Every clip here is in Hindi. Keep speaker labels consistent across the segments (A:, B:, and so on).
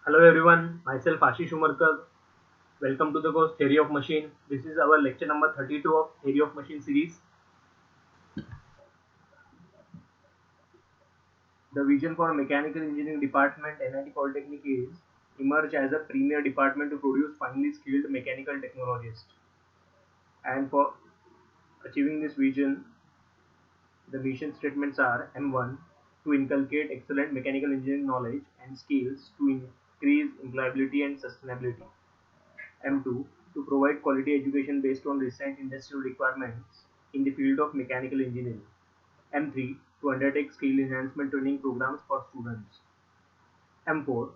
A: Hello everyone, myself Ashish Umarkar. Welcome to the course Theory of Machine. This is our lecture number 32 of Theory of Machine series. The vision for Mechanical Engineering Department NIT Polytechnic is emerge as a premier department to produce finely skilled mechanical technologists. And for achieving this vision, the mission statements are M1 to inculcate excellent mechanical engineering knowledge and skills to increase employability and sustainability. M2 to provide quality education based on recent industrial requirements in the field of mechanical engineering. M3 to undertake skill enhancement training programs for students. M4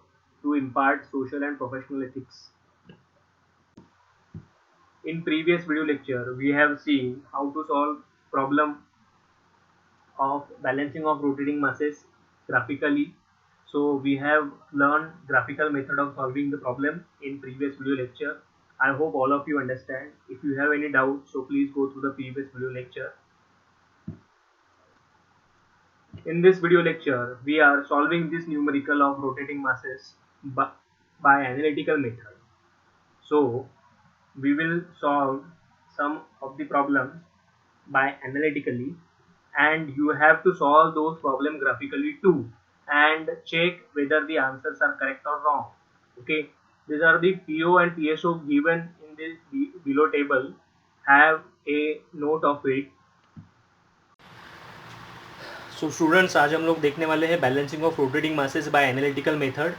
A: to impart social and professional ethics. In previous video lecture, we have seen how to solve problem of balancing of rotating masses graphically. So we have learned graphical method of solving the problem in previous video lecture. I hope all of you understand. If you have any doubt, so please go through the previous video lecture. In this video lecture, we are solving this numerical of rotating masses by analytical method. So we will solve some of the problems by analytically, and you have to solve those problems graphically too and check whether the answers are correct or wrong. Okay, these are the PO and PSO given in this below table. Have a note of it.
B: So students, आज हम लोग देखने वाले हैं balancing of rotating masses by analytical method.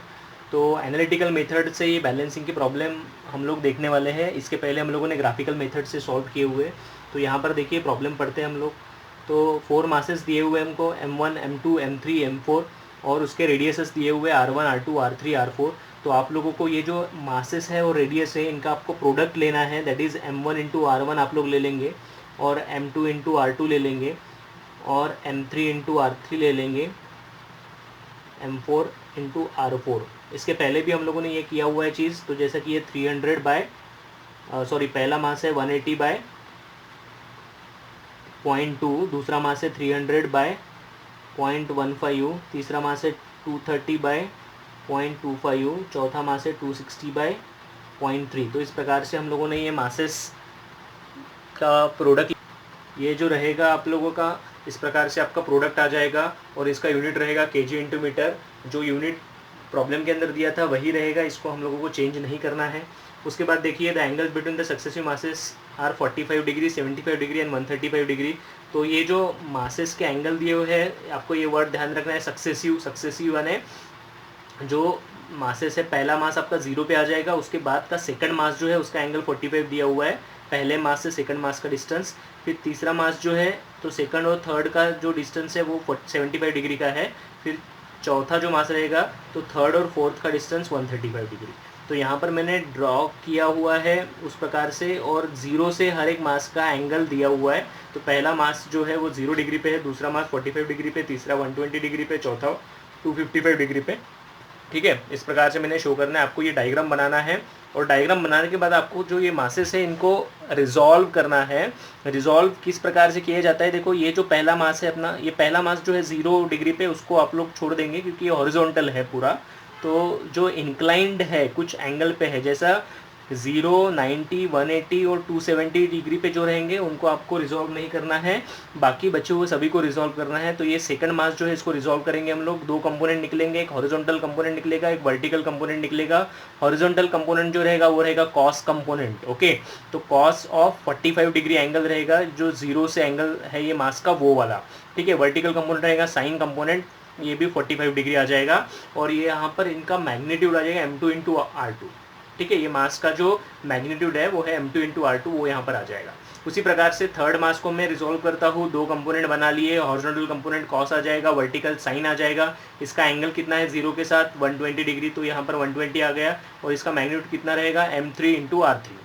B: तो एनालिटिकल मेथड से ये बैलेंसिंग की प्रॉब्लम हम लोग देखने वाले हैं। इसके पहले हम लोगों ने ग्राफिकल मेथड से सॉल्व किए हुए। तो यहाँ पर देखिए प्रॉब्लम पढ़ते हैं हम लोग। तो 4 मासेस दिए हुए हमको M1, M2, M3, M4 और उसके रेडियसेस दिए हुए R1, R2, R3, R4। तो आप लोगों को ये जो मासेस है और रेडियस है इनका आपको प्रोडक्ट लेना है, that is M1 into R1 आप लोग ले लेंगे और M2 इंटू R2 ले लेंगे और M3 इंटू R3 ले लेंगे, M4 इंटू R4। इसके पहले भी हम लोगों ने ये किया हुआ है चीज़। तो जैसा कि ये 300 बाय पहला मास है 180 बाय 0.2, दूसरा मास है 300 बाय 0.15, तीसरा मास है 230 बाय 0.25, चौथा मास है 260 बाय 0.3। तो इस प्रकार से हम लोगों ने ये मासेस का प्रोडक्ट, ये जो रहेगा आप लोगों का, इस प्रकार से आपका प्रोडक्ट आ जाएगा और इसका यूनिट रहेगा केजी इंटू मीटर। जो यूनिट प्रॉब्लम के अंदर दिया था वही रहेगा, इसको हम लोगों को चेंज नहीं करना है। उसके बाद देखिए the angles between the successive masses are 45 degree, 75 degree and 135 degree. तो ये जो मासेस के एंगल दिए हुए हैं, आपको ये वर्ड ध्यान रखना है, सक्सेसिव। सक्सेसिव यानी जो मासेस है, पहला मास आपका 0 पे आ जाएगा, उसके बाद का सेकंड मास जो है उसका एंगल 45 दिया हुआ है, पहले मास से सेकंड मास का डिस्टेंस। फिर तीसरा मास जो है तो सेकंड और थर्ड का जो डिस्टेंस है वो 75 डिग्री का है। फिर चौथा जो मास रहेगा तो थर्ड और फोर्थ का डिस्टेंस 135 डिग्री। तो यहाँ पर मैंने ड्रॉ किया हुआ है उस प्रकार से, और 0 से हर एक मास का एंगल दिया हुआ है। तो पहला मास जो है वो 0 डिग्री पे है, दूसरा मास 45 डिग्री पे, तीसरा 120 डिग्री पे, चौथा 255 डिग्री पे। ठीक है, इस प्रकार से मैंने शो करना है। आपको ये डायग्राम बनाना है और डायग्राम बनाने के बाद आपको जो ये मासेस है इनको रिजॉल्व करना है। रिजॉल्व किस प्रकार से किया जाता है, देखो ये जो पहला मास है अपना, ये पहला मास जो है 0 डिग्री पे, उसको आप लोग छोड़ देंगे क्योंकि ये हॉरिजॉन्टल है पूरा। तो जो इंक्लाइंड है कुछ एंगल पे है, जैसा 0, 90, 180 और 270 डिग्री पे जो रहेंगे उनको आपको रिजॉल्व नहीं करना है, बाकी बचे हुए सभी को रिजॉल्व करना है। तो ये सेकंड मास जो है इसको रिजॉल्व करेंगे हम लोग। 2 कंपोनेंट निकलेंगे, एक हॉरिजॉन्टल कंपोनेंट निकलेगा, एक वर्टिकल कंपोनेंट निकलेगा। हॉरिजॉन्टल कंपोनेंट जो रहेगा वो रहेगा कॉस कंपोनेंट। ओके, तो कॉस ऑफ 45 डिग्री एंगल रहेगा, जो 0 से एंगल है ये मास का वो वाला। ठीक है, वर्टिकल कंपोनेंट रहेगा साइन कंपोनेंट, ये भी 45 डिग्री आ जाएगा। और ये यहाँ पर इनका मैग्नीट्यूड आ जाएगा M2 इंटू R2। ठीक है, ये मास का जो मैग्नीट्यूड है वो है M2 इंटू R2, वो यहाँ पर आ जाएगा। उसी प्रकार से थर्ड मास को मैं रिजॉल्व करता हूँ। 2 कंपोनेंट बना लिए, हॉरिजॉन्टल कंपोनेंट कॉस आ जाएगा, वर्टिकल साइन आ जाएगा। इसका एंगल कितना है 0 के साथ 120 डिग्री, तो यहाँ पर 120 आ गया। और इसका मैग्नीट्यूड कितना रहेगा M3 इंटू R3।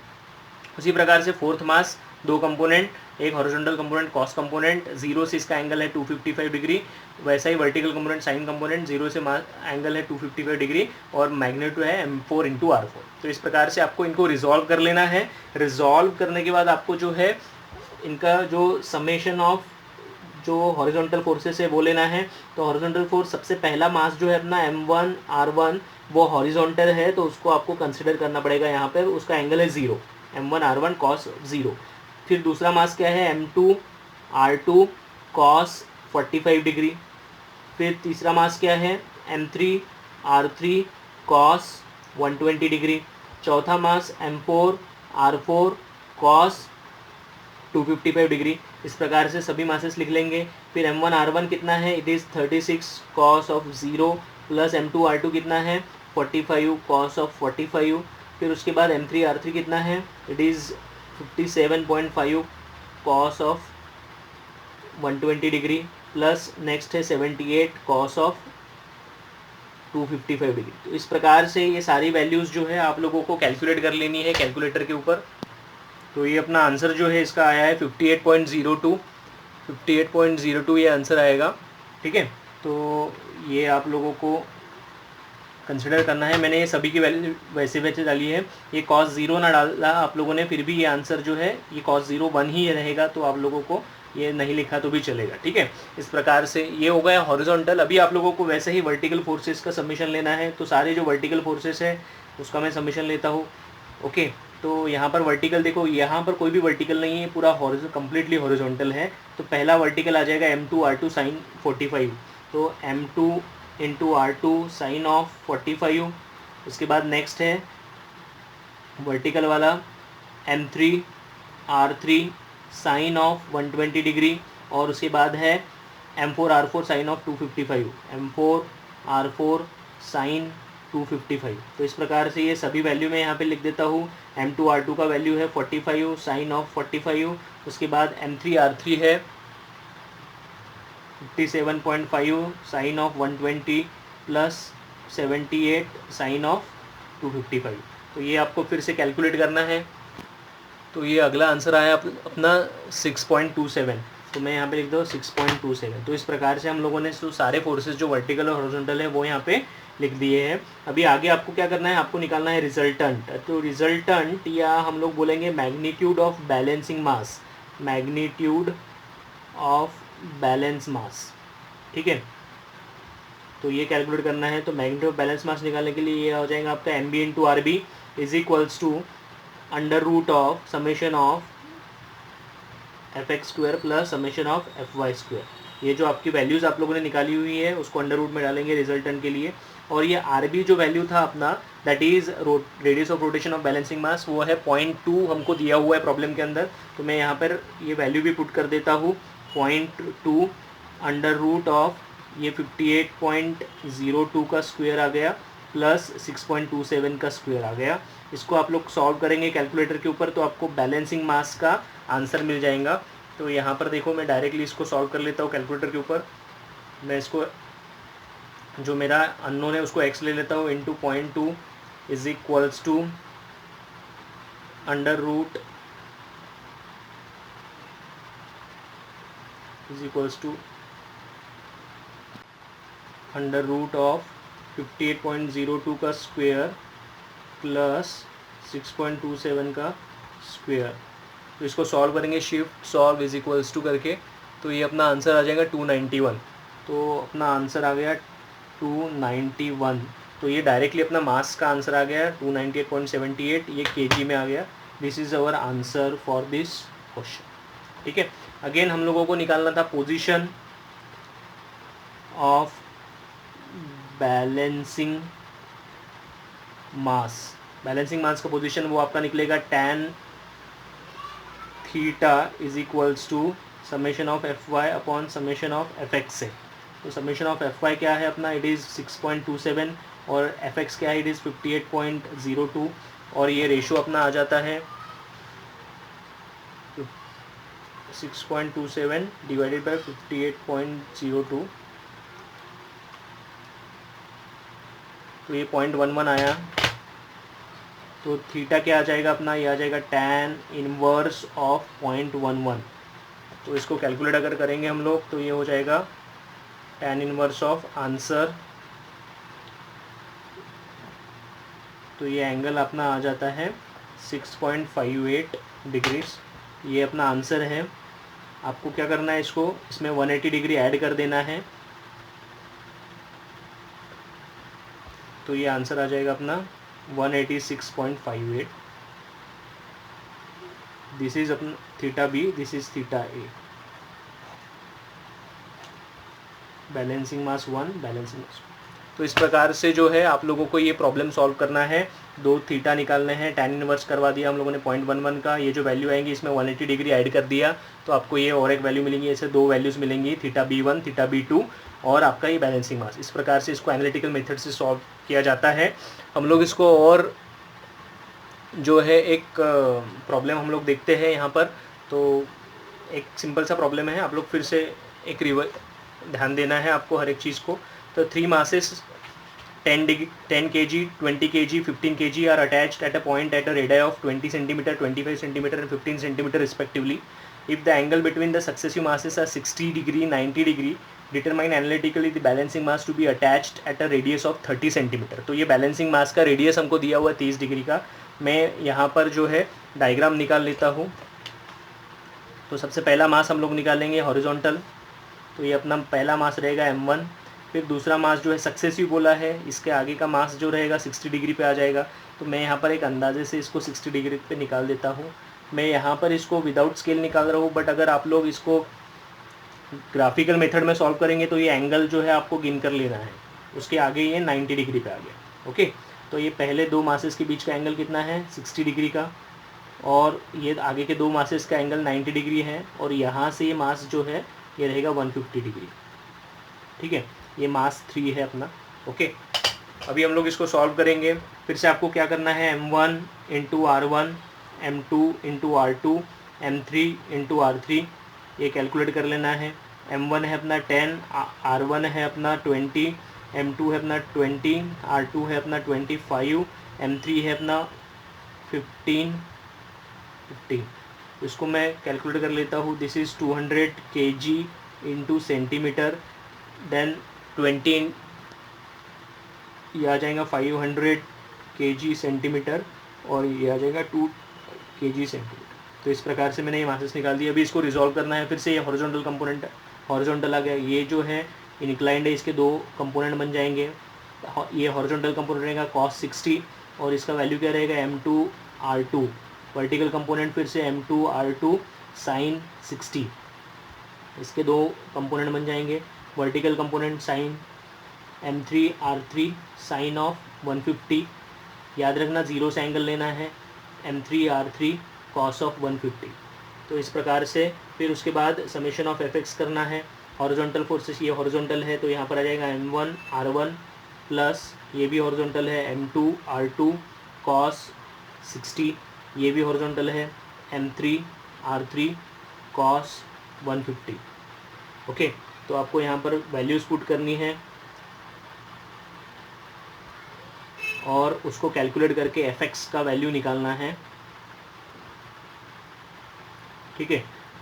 B: उसी प्रकार से फोर्थ मास 2 कंपोनेंट, एक हॉरिजॉन्टल कंपोनेंट कॉस कंपोनेंट, 0 से इसका एंगल है 255 डिग्री, वैसा ही वर्टिकल कंपोनेंट साइन कंपोनेंट, 0 से एंगल है 255 डिग्री और मैग्नीट्यूड है M4 इंटू R4। तो इस प्रकार से आपको इनको रिजॉल्व कर लेना है। रिजॉल्व करने के बाद आपको जो है इनका जो समेशन ऑफ जो हॉरिजॉन्टल फोर्सेस है वो लेना है। तो हॉरिजॉन्टल फोर्स सबसे पहला मास जो है अपना M1R1 वो हॉरिजॉन्टल है, तो उसको आपको कंसिडर करना पड़ेगा यहाँ पर, उसका एंगल है 0, M1R1 cos 0। फिर दूसरा मास क्या है M2R2 cos 45 डिग्री। फिर तीसरा मास क्या है M3R3 cos 120 डिग्री। चौथा मास M4R4 cos 255 डिग्री। इस प्रकार से सभी मासेस लिख लेंगे। फिर M1R1 कितना है, it is 36 cos of 0 plus M2R2 कितना है 45 cos ऑफ 45। फिर उसके बाद M3R3 कितना है, it is 57.5 cos of 120 degree plus next है 78 cos ऑफ 255 डिग्री। तो इस प्रकार से ये सारी वैल्यूज़ जो है आप लोगों को कैलकुलेट कर लेनी है कैलकुलेटर के ऊपर। तो ये अपना आंसर जो है इसका आया है 58.02 ये आंसर आएगा। ठीक है, तो ये आप लोगों को कंसिडर करना है। मैंने ये सभी की वैल्यू वैसे वैसे डाली है, ये cos 0 ना डाला आप लोगों ने, फिर भी ये आंसर जो है ये cos 0 1 ही रहेगा, तो आप लोगों को ये नहीं लिखा तो भी चलेगा। ठीक है, इस प्रकार से ये हो गया हॉरिजॉन्टल। अभी आप लोगों को वैसे ही वर्टिकल फोर्सेस का सबमिशन लेना है, तो सारे जो वर्टिकल फोर्सेस है उसका मैं सबमिशन लेता हूँ। ओके, तो यहाँ पर वर्टिकल देखो, यहाँ पर कोई भी वर्टिकल नहीं है, पूरा कम्प्लीटली हॉरिजॉन्टल है। तो पहला वर्टिकल आ जाएगा M2R2 sin 45, तो M2 into R2 sign of 45। उसके बाद नेक्स्ट है वर्टिकल वाला M3R3 साइन ऑफ 120 डिग्री, और उसके बाद है M4R4 sign of 255, M4R4 sign 255। तो इस प्रकार से ये सभी वैल्यू मैं यहाँ पे लिख देता हूँ। M2R2 का वैल्यू है 45 साइन ऑफ 45। उसके बाद M3R3 है 57.5 sine of 120 plus 78 sine of 255। तो ये आपको फिर से कैलकुलेट करना है। तो ये अगला आंसर आया अपना 6.27। तो मैं यहाँ पे लिख दूँ 6.27। तो इस प्रकार से हम लोगों ने जो सारे फोर्सेस जो वर्टिकल और हॉरिजॉन्टल है वो यहाँ पे लिख दिए हैं। अभी आगे आपको क्या करना है, आपको निकालना है रिजल्टेंट। तो रिजल्टेंट या हम लोग बोलेंगे magnitude of balancing mass, magnitude of balance mass. ठीक है, तो ये कैलकुलेट करना है। तो मैग्नीट्यूड ऑफ बैलेंस मास निकालने के लिए ये हो जाएगा आपका MB into RB is equals to under root of summation of fx² plus summation of fy²। ये जो आपकी वैल्यूज़ आप लोगों ने निकाली हुई है उसको अंडर रूट में डालेंगे रिजल्टेंट के लिए। और ये RB जो वैल्यू था अपना, that is radius of rotation of balancing mass, वो है 0.2 हमको दिया हुआ है प्रॉब्लम के अंदर। तो मैं यहाँ पर ये वैल्यू भी पुट कर देता हूँ 0.2 अंडर रूट ऑफ ये 58.02 का स्क्वायर आ गया प्लस 6.27 का स्क्वायर आ गया। इसको आप लोग सॉल्व करेंगे कैलकुलेटर के ऊपर तो आपको बैलेंसिंग मास का आंसर मिल जाएगा। तो यहाँ पर देखो मैं डायरेक्टली इसको सॉल्व कर लेता हूँ कैलकुलेटर के ऊपर। मैं इसको जो मेरा अननोन है उसको x ले लेता हूँ into 0.2 is equals to under root is equals to under root of 58.02 का स्क्वायर प्लस 6.27 का स्क्वायर। तो इसको सॉल्व करेंगे, shift solve is equals to करके। तो ये अपना आंसर आ जाएगा 291। तो अपना आंसर आ गया 291। तो ये डायरेक्टली अपना मास का आंसर आ गया 298.78, ये kg में आ गया। This is our answer for this question. ठीक है, अगेन हम लोगों को निकालना था position of balancing mass. Balancing mass का पोजीशन वो आपका निकलेगा tan theta is equals to summation of fy upon summation of fx से। तो समेशन ऑफ fy क्या है अपना, इट इज़ 6.27 और fx क्या है, इट इज़ 58.02 और ये रेशो अपना आ जाता है 6.27 डिवाइडेड बाय 58.02। तो ये 0.11 आया। तो थीटा क्या आ जाएगा अपना, ये आ जाएगा tan इनवर्स ऑफ 0.11। तो इसको कैलकुलेट अगर करेंगे हम लोग तो ये हो जाएगा tan इनवर्स ऑफ आंसर। तो ये एंगल अपना आ जाता है 6.58 डिग्रीज। ये अपना आंसर है आपको क्या करना है, इसको इसमें 180 डिग्री ऐड कर देना है, तो ये आंसर आ जाएगा अपना 186.58। दिस इज अपना theta B, this is theta A. Balancing mass 1, balancing mass 2। तो इस प्रकार से जो है आप लोगों को ये प्रॉब्लम सॉल्व करना है। दो थीटा निकालने हैं, tan इनवर्स करवा दिया हम लोगों ने 0.11 का, ये जो वैल्यू आएंगी इसमें 180 डिग्री ऐड कर दिया तो आपको ये और एक वैल्यू मिलेंगी। ऐसे दो वैल्यूज़ मिलेंगी, थीटा B1, थीटा B2 और आपका ये बैलेंसिंग मास। इस प्रकार से इसको एनालिटिकल मेथड से सॉल्व किया जाता है। हम लोग इसको और जो है एक प्रॉब्लम हम लोग देखते हैं यहाँ पर। तो एक सिंपल सा प्रॉब्लम है, आप लोग फिर से एक ध्यान देना है आपको हर एक चीज़ को। तो 3 masses 10 kg, 20 kg, 15 kg are attached at a point at a radii of 20 cm, 25 cm and 15 cm respectively. If the angle between the successive masses are 60 degree, 90 degree, determine analytically the balancing mass to be attached at a radius of 30 cm. तो ये बैलेंसिंग मास का रेडियस हमको दिया हुआ है 30 डिग्री का। मैं यहाँ पर जो है डायग्राम निकाल लेता हूँ। तो सबसे पहला मास हम लोग निकालेंगे हॉरिजॉन्टल, तो ये अपना पहला मास रहेगा m1। फिर दूसरा मास जो है सक्सेसिव बोला है, इसके आगे का मास जो रहेगा 60 डिग्री पे आ जाएगा। तो मैं यहाँ पर एक अंदाजे से इसको 60 डिग्री पे निकाल देता हूँ। मैं यहाँ पर इसको विदाउट स्केल निकाल रहा हूँ, बट अगर आप लोग इसको ग्राफिकल मेथड में सॉल्व करेंगे तो ये एंगल जो है आपको गिन कर लेना है, उसके आगे ये 90 डिग्री पे आ गया। ओके, तो ये पहले दो मासेस के बीच का एंगल कितना है, 60 डिग्री का, और ये आगे के दो मासेस का एंगल 90 डिग्री है, और यहाँ से ये मास जो है ये रहेगा 150 डिग्री। ठीक है, ये मास 3 है अपना। ओके, अभी हम लोग इसको सॉल्व करेंगे। फिर से आपको क्या करना है, m1 into R1, m2 into R2, m3 into R3 ये कैलकुलेट कर लेना है। m1 है अपना 10, R1 है अपना 20, m2 है अपना 20, R2 है अपना 25, m3 है अपना 15। इसको मैं कैलकुलेट कर लेता हूँ। This is 200 kg into centimeter, then 20 ये आ जाएगा 500 kg सेंटीमीटर, और ये आ जाएगा 2 kg सेंटीमीटर। तो इस प्रकार से मैंने ये मासेस निकाल दिया। अभी इसको रिजॉल्व करना है। फिर से ये हॉरिजॉन्टल कंपोनेंट, हॉरिजॉन्टल आ गया। ये जो है इंक्लाइंड है, इसके दो कंपोनेंट बन जाएंगे। ये हॉरिजॉन्टल कंपोनेंट रहेगा cos 60, और इसका वैल्यू क्या रहेगा m2 R2। वर्टिकल कंपोनेंट फिर से m2 R2 sin 60, इसके दो कंपोनेंट बन जाएंगे। Vertical component sine m3 R3 sine of 150। याद रखना जीरो से एंगल लेना है, m3 R3 कॉस ऑफ 150। तो इस प्रकार से फिर उसके बाद समेशन ऑफ fx करना है। हॉरिजॉन्टल फोर्सेस, ये हॉरिजॉन्टल है तो यहाँ पर आ जाएगा m1 R1 प्लस ये भी हॉरिजॉन्टल है m2 R2 कॉस 60, ये भी हॉरिजॉन्टल है m3 R3 कॉस 150। ओके, तो आपको यहाँ पर वैल्यूज़ पुट करनी है और उसको कैलकुलेट करके fx का वैल्यू निकालना है। ठीक है,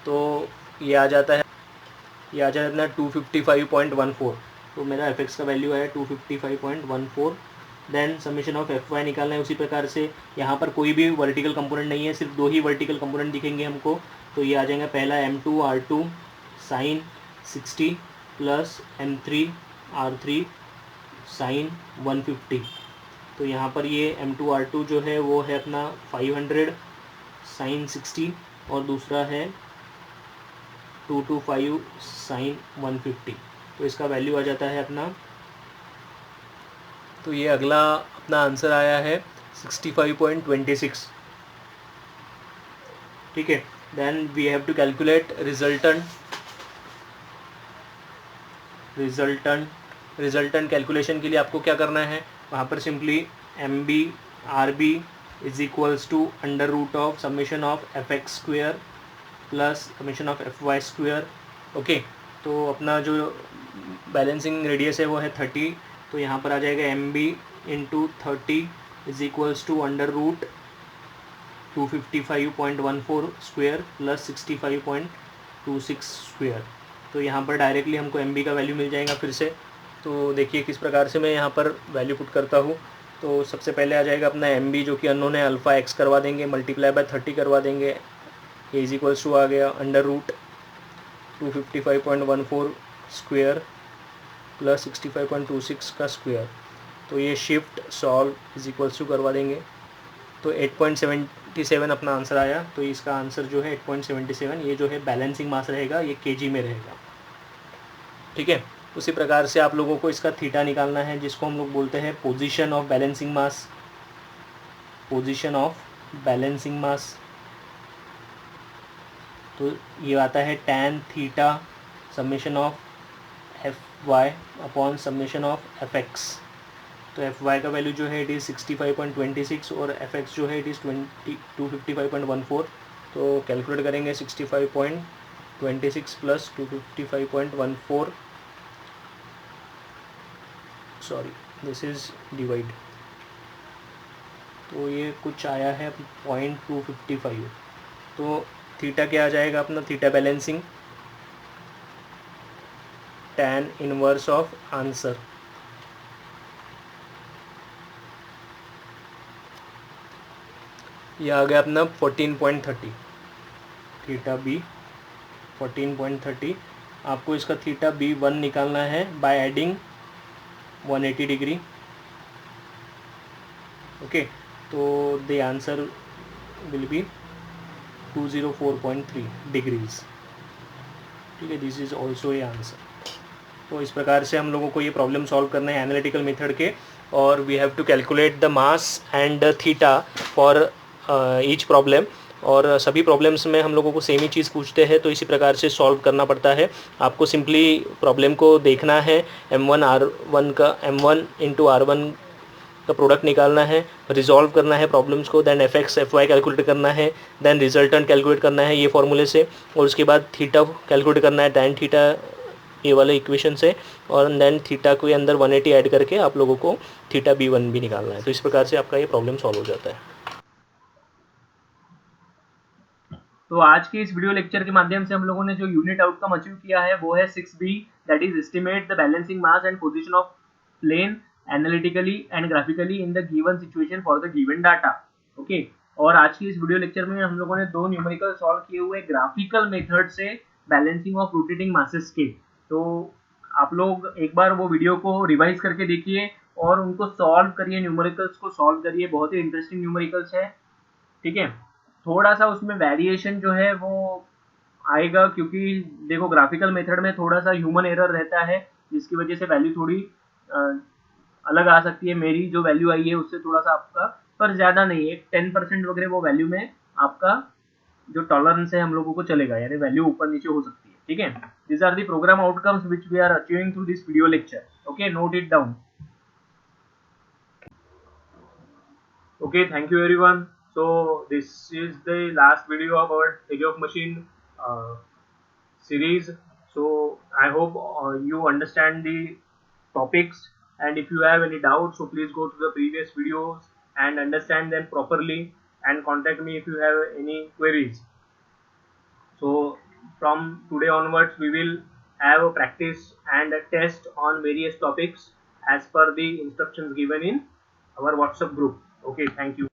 B: तो ये आ जाता है, ये आ जाता है 255.14। तो मेरा fx का वैल्यू है 255.14। देन समेशन ऑफ fy निकालना है। उसी प्रकार से यहाँ पर कोई भी वर्टिकल कंपोनेंट नहीं है, सिर्फ दो ही वर्टिकल कंपोनेंट दिखेंगे हमको। तो ये आ जाएगा पहला m2 R2 sign 60 plus m3 R3 sign 150। तो यहाँ पर ये m2 R2 जो है वो है अपना 500 साइन 60, और दूसरा है 225 साइन 150। तो इसका वैल्यू आ जाता है अपना, तो ये अगला अपना आंसर आया है 65.26। ठीक है, then we have to calculate resultant calculation के लिए आपको क्या करना है, वहाँ पर simply MB RB is equals to under root of summation of fx square plus summation of fy square. Okay, तो अपना जो बैलेंसिंग रेडियस है वो है 30, तो यहाँ पर आ जाएगा MB into 30 is equals to under root 255.14 square plus 65.26 square. तो यहाँ पर डायरेक्टली हमको MB का वैल्यू मिल जाएगा। फिर से तो देखिए किस प्रकार से मैं यहाँ पर वैल्यू पुट करता हूँ। तो सबसे पहले आ जाएगा अपना MB जो कि अननोन है, अल्फ़ा x करवा देंगे, मल्टीप्लाई बाय 30 करवा देंगे, इज इक्वल्स टू आ गया अंडर रूट 255.14 स्क्वेयर प्लस 65.26 का स्क्वेयर, तो ये shift solve is equals to करवा देंगे, तो 8.77 अपना आंसर आया। तो इसका आंसर जो है 8.77, ये जो है बैलेंसिंग मास रहेगा, ये केजी में रहेगा, ठीक है। उसी प्रकार से आप लोगों को इसका थीटा निकालना है, जिसको हम लोग बोलते हैं position of balancing mass, position of balancing mass. तो ये आता है tan theta summation of F Y upon summation of F X. तो एफ वाई का वैल्यू जो है इट इज़ 65.26 और एफ एक्स जो है इट इज़ 255.14। तो कैलकुलेट करेंगे 65.26 plus 255.14, sorry this is divide, तो ये कुछ आया है 0.255। तो थीटा क्या आ जाएगा अपना, theta balancing tan inverse of answer, यह आ गया अपना 14.30, थीटा बी 14.30। आपको इसका थीटा B1 निकालना है बाय एडिंग 180 डिग्री, ओके। तो the answer will be 204.3 degrees, ठीक है, this is also A answer. तो इस प्रकार से हम लोगों को ये प्रॉब्लम सॉल्व करना है एनालिटिकल मेथड के, और we have to calculate the mass and theta for each problem, और सभी प्रॉब्लम्स में हम लोगों को सेम ही चीज़ पूछते हैं, तो इसी प्रकार से सॉल्व करना पड़ता है। आपको सिंपली प्रॉब्लम को देखना है, M1 का M1 इंटू R1 का प्रोडक्ट निकालना है, रिजॉल्व करना है प्रॉब्लम्स को, then F X F Y calculate करना है, देन रिजल्टेंट कैलकुलेट करना है ये फॉर्मूले से, और उसके बाद थीटा कैलकुलेट करना है tan थीटा ये वाले इक्वेशन से, और देन थीटा के अंदर 180 ऐड करके आप लोगों को थीटा B1 भी निकालना है। तो इस प्रकार से आपका ये प्रॉब्लम सॉल्व हो जाता है।
A: तो आज के इस वीडियो लेक्चर के माध्यम से हम लोगों ने जो यूनिट आउटकम अचीव किया है वो है 6B, that is estimate the balancing mass and position of plane analytically and graphically in the given situation for the given data, okay. और आज की इस वीडियो लेक्चर में हम लोगों ने दो न्यूमेरिकल सॉल्व किए हुए ग्राफिकल मेथड से बैलेंसिंग ऑफ रोटेटिंग मासेस के। तो आप लोग एक बार वो वीडियो को रिवाइज करके देखिए और उनको सॉल्व करिए, न्यूमेरिकल्स को सॉल्व करिए, बहुत ही इंटरेस्टिंग न्यूमेरिकल्स है, ठीक है। थोड़ा सा उसमें वेरिएशन जो है वो आएगा, क्योंकि देखो ग्राफिकल मेथड में थोड़ा सा ह्यूमन एरर रहता है, जिसकी वजह से वैल्यू थोड़ी अलग आ सकती है। मेरी जो वैल्यू आई है उससे थोड़ा सा आपका, पर ज़्यादा नहीं है, 10% वगैरह वो वैल्यू में आपका जो टॉलरेंस है हम लोगों को चलेगा, यानी वैल्यू ऊपर नीचे हो सकती है, ठीक है। This are the program outcomes which we are achieving through this video lecture, okay, note it down. Okay, thank you everyone. So this is the last video of our Theory of Machine series. So I hope you understand the topics, and if you have any doubts, so please go to the previous videos and understand them properly, and contact me if you have any queries. So from today onwards we will have a practice and a test on various topics as per the instructions given in our WhatsApp group. Okay, thank you.